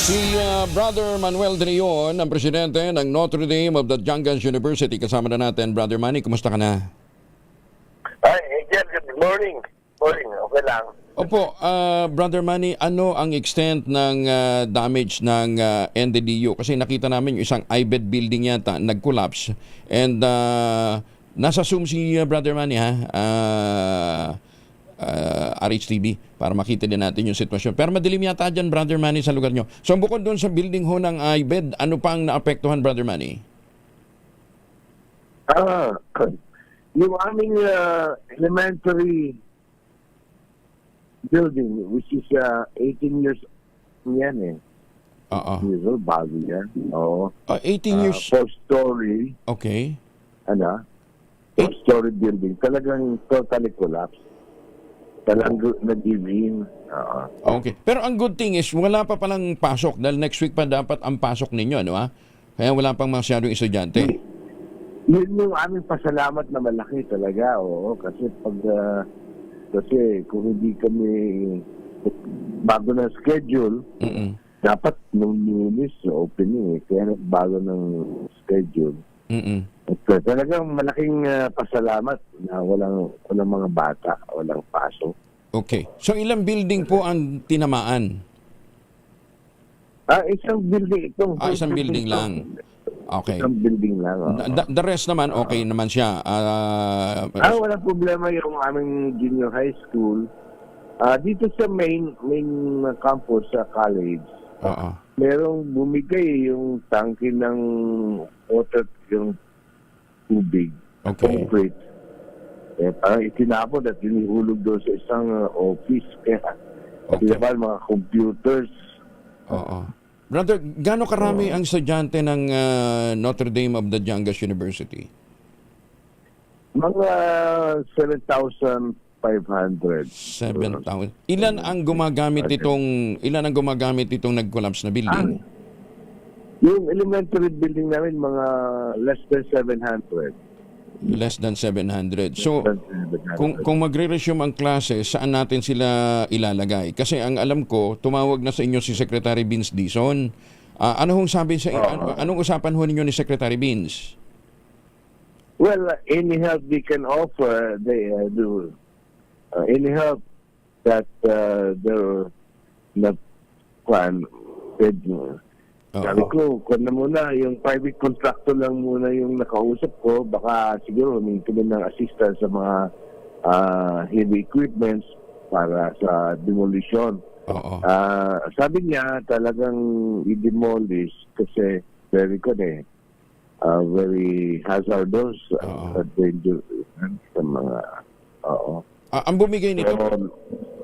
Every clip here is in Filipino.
Si Brother Manuel de Leon, ang presidente ng Notre Dame of the Jungas University. Kasama na natin, Brother Manny. Kumusta ka na? Ay, Angel, good morning. Morning, okay lang. Opo, Brother Manny, ano ang extent ng damage ng NDDU? Kasi nakita namin yung isang IBED building yata, nag-collapse. And nasa Zoom si Brother Manny, ha? RHTV para makita din natin yung sitwasyon. Pero madilim yata dyan, Brother Manny, sa lugar nyo. So bukod doon sa building ho ng IBED, ano pang naapektuhan, Brother Manny? Yung aming elementary building, which is 18 years yan eh. Years old, bago yan. Oo. 18 years? 4-story. Okay. Ano? 4-story building. Talagang totally collapsed. Talagang nag-give in. Okay. Pero ang good thing is, wala pa palang pasok dahil next week pa dapat ang pasok ninyo, ano ha? Kaya wala pang masyadong estudyante. Yun yung aming pasalamat na malaki talaga. Oo, kasi kasi kung hindi kami bago ng schedule, dapat nung Lunes opening eh. Kaya bago ng schedule. At talagang malaking pasalamat na walang mga bata, walang pasok. Okay. So ilang building po ang tinamaan? Isang building itong. Isang building lang. Okay. Isang building lang. The rest naman, okay naman siya. Walang problema yung aming junior high school. Dito sa main campus sa college, merong bumigay yung tangke ng water, yung tubig, concrete. Parang itinapon at hinihulog doon sa isang office. Kaya, mga computers. Brother, gaano karami ang estudyante ng Notre Dame of the Jungas University? Mga 7,500. 7,000. Ilan ang gumagamit itong nag-collapse na building? Yung elementary building namin, mga less than 700. Less than 700. So, kung magre-resume ang klase, saan natin sila ilalagay? Kasi ang alam ko, tumawag na sa inyo si Secretary Vince Dizon. Anong usapan ho ninyo ni Secretary Vince? Well, any help they can offer, they do. Any help that they're not sabi ko, kung na muna, yung private contractor lang muna yung nakausap ko, baka siguro humingi kami ng assistance sa mga heavy equipments para sa demolition. Sabi niya, talagang i-demolish kasi very good very hazardous at dangerous sa mga ang bumigay nito,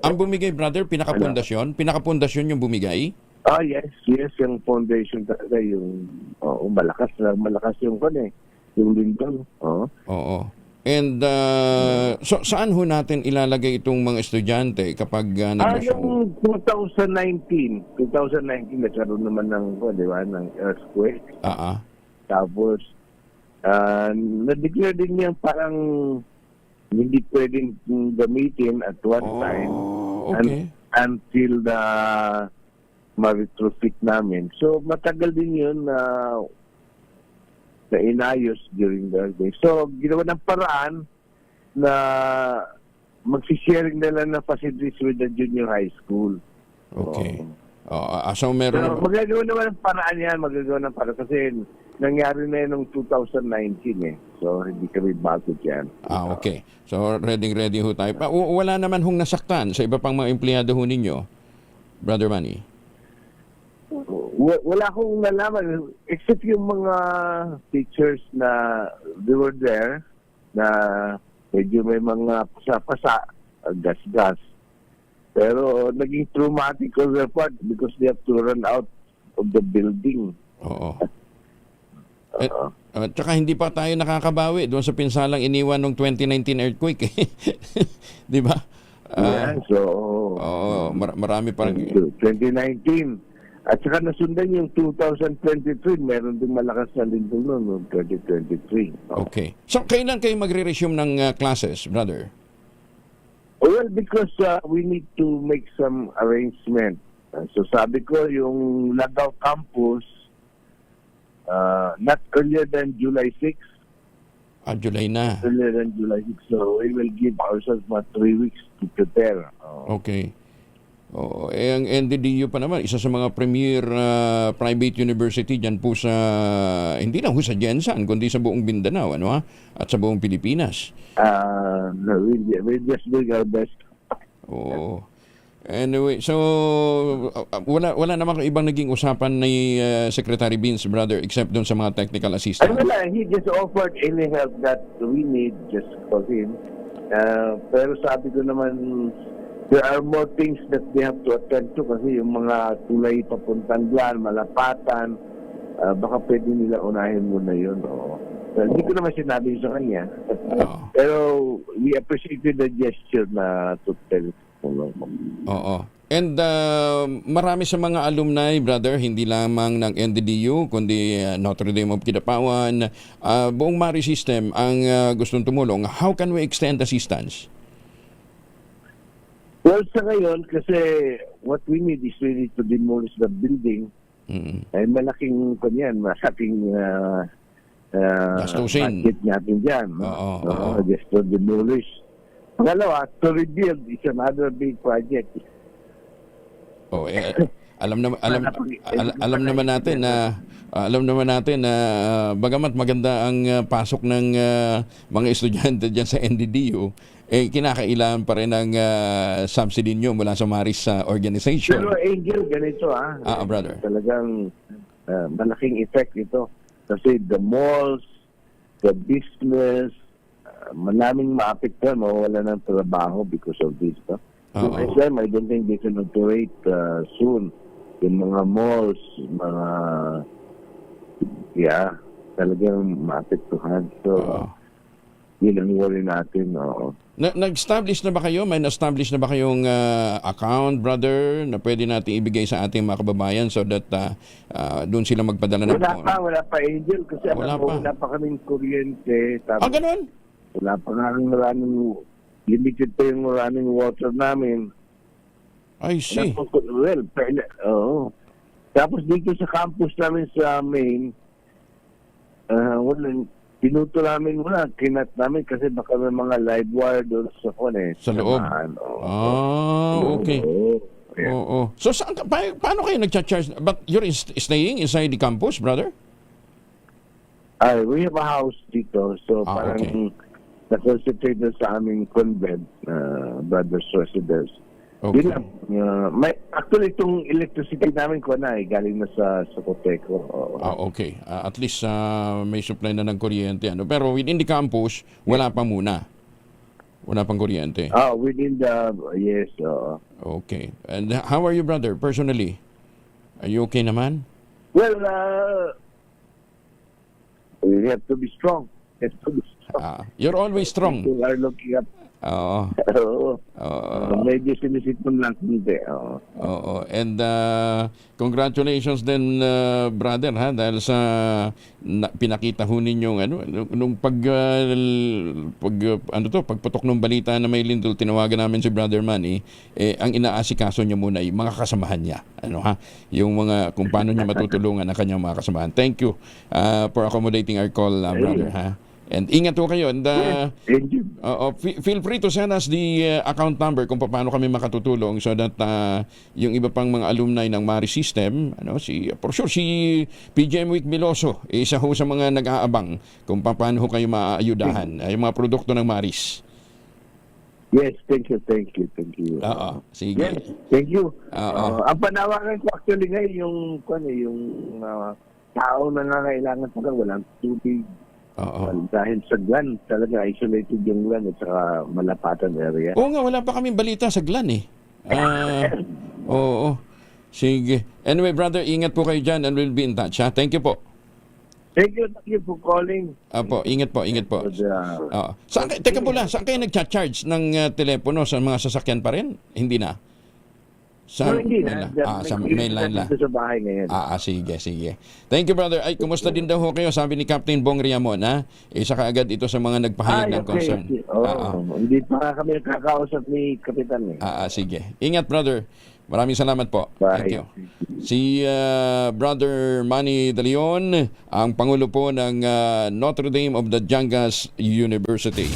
ang bumigay, brother, pinakapundasyon yung bumigay? Yes, yung foundation talaga, yung malakas yung yung lindol. And so saan ho natin ilalagay itong mga estudyante kapag Yung 2019 nagkaroon naman ng earthquake. Tapos na-declare din niya parang hindi pwedeng gamitin at one time until the ma-retrofit namin. So, matagal din yun na inayos during the day. So, ginawa ng paraan na magsisharing nila ng facilities with the junior high school. Okay. So, meron... magagawa naman ng paraan yan. Kasi nangyari na yun noong 2019 So, hindi kami bago dyan. Okay. So, ready ho tayo. Wala naman hong nasaktan sa iba pang mga empleyado ho ninyo, Brother Manny? Wala akong nalaman except yung mga teachers na they were there na medyo may mga pasa-pasa, gas-gas. Pero naging traumatic on their part because they have to run out of the building. Tsaka hindi pa tayo nakakabawi doon sa pinsalang iniwan ng 2019 earthquake. Di ba? Marami pa rin. 2019. At saka nasundan yung 2023, meron din malakas na lindol noong 2023. Okay. So, kailan kayo magre-resume ng classes, brother? Well, because we need to make some arrangement So sabi ko, yung Lanao campus, not earlier than July 6. July na. Earlier than July 6. So we will give ourselves 3 weeks to prepare. Okay. Ang NDDU pa naman, isa sa mga premier private university dyan po sa, hindi lang sa Jensan, kundi sa buong Mindanao, at sa buong Pilipinas. No, we'll just do our best. Oo. Anyway, so wala naman ibang naging usapan ni Secretary Vince, brother, except doon sa mga technical assistants. He just offered any help that we need just for him. Pero sabi ko naman, there are more things that they have to attend to kasi yung mga tulay papuntang Glan, Malapatan, baka pwede nila unahin muna yun. So, hindi ko naman sinabi sa kanya. Pero we appreciated the gesture na to tell. Oo. And marami sa mga alumni, brother, hindi lamang ng NDDU, kundi Notre Dame of Kidapawan, buong Mari System ang gustong tumulong. How can we extend assistance? Well, sa ngayon, kasi what we need is we need to demolish the building. Ay malaking gastusin. Budget natin dyan. Just to demolish. Pangalawa, to rebuild is another big project. Alam naman natin na bagamat maganda ang pasok ng mga estudyante diyan sa NDDU, kinakailangan pa rin ng subsidy nyo mula sa Maris organization. Pero Angel, ganito brother. Talagang malaking effect ito. Kasi the malls, the business, maraming maapektuhan, mawawala ng trabaho because of this. So, I don't think they can operate soon. Yung mga malls, talagang maapektuhan. So, yun ang worry natin. Nag-establish na ba kayo? May na-establish na ba kayong account, brother, na pwede natin ibigay sa ating mga kababayan so that doon sila magpadala ng Wala pa, Angel, kasi wala pa kaming kuryente. Ganun? Wala pa maraming limited pa yung maraming water namin. I see. Tapos dito sa campus namin sa Maine, pinuto namin muna, kinat namin kasi baka may mga live wire doon sa sa loob. Okay. So paano kayo nagcha-charge? But you're staying inside the campus, brother? We have a house dito. So parang na-concentrate sa aming convent, brothers residence. Okay. Actually, itong electricity namin galing na sa Coteco. Okay. At least may supply na ng kuryente. Pero within the campus, wala pa muna. Wala pang kuryente. Within the, yes. Okay. And how are you, brother, personally? Are you okay naman? Well, we have to be strong. You're always strong. People are looking up. Medyo sinisipon lang hindi. And congratulations din, brother, dahil sa pinakita ho ninyong nung pagputok ng balita na may lindol, tinawagan namin si Brother Manny, ang inaasikaso niya muna ay mga kasamahan niya. Yung mga kung paano niya matutulungan ang kanyang mga kasamahan. Thank you for accommodating our call, brother, And ingat po kayo. And feel free to send us the account number kung paano kami makatutulong so that yung iba pang mga alumni ng Mari System, for sure si PGM Week Miloso, isa ho sa mga nag-aabang kung paano ho kayo maaayudahan yung mga produkto ng Maris. Yes, thank you. Sige. Yes, thank you. Ang panawagan ko actually ngayon yung tao na nangangailangan talaga walang tubig. Dahil sa Glan, talaga isolated yung Glan at saka Malapatan area. Oo nga, wala pa kaming balita sa Glan Oo. Sige. Anyway, brother, ingat po kayo dyan and we'll be in touch. Thank you po. Thank you for calling. Ingat po. Teka mula, saan kayo nag-charge ng telepono? Sa mga sasakyan pa rin? Hindi na? Hindi na. Sa mainline lang. Sa bahay ngayon. Sige. Thank you, brother. Ay, kumusta din daw ho kayo? Sabi ni Captain Bong Riamon, Isa kaagad ito sa mga nagpahayag ng concern. Hindi pa kami kakausap ni Kapitan. Sige. Ingat, brother. Maraming salamat po. Bye. Thank you. Si Brother Manny De Leon, ang Pangulo po ng Notre Dame of the Jangas University.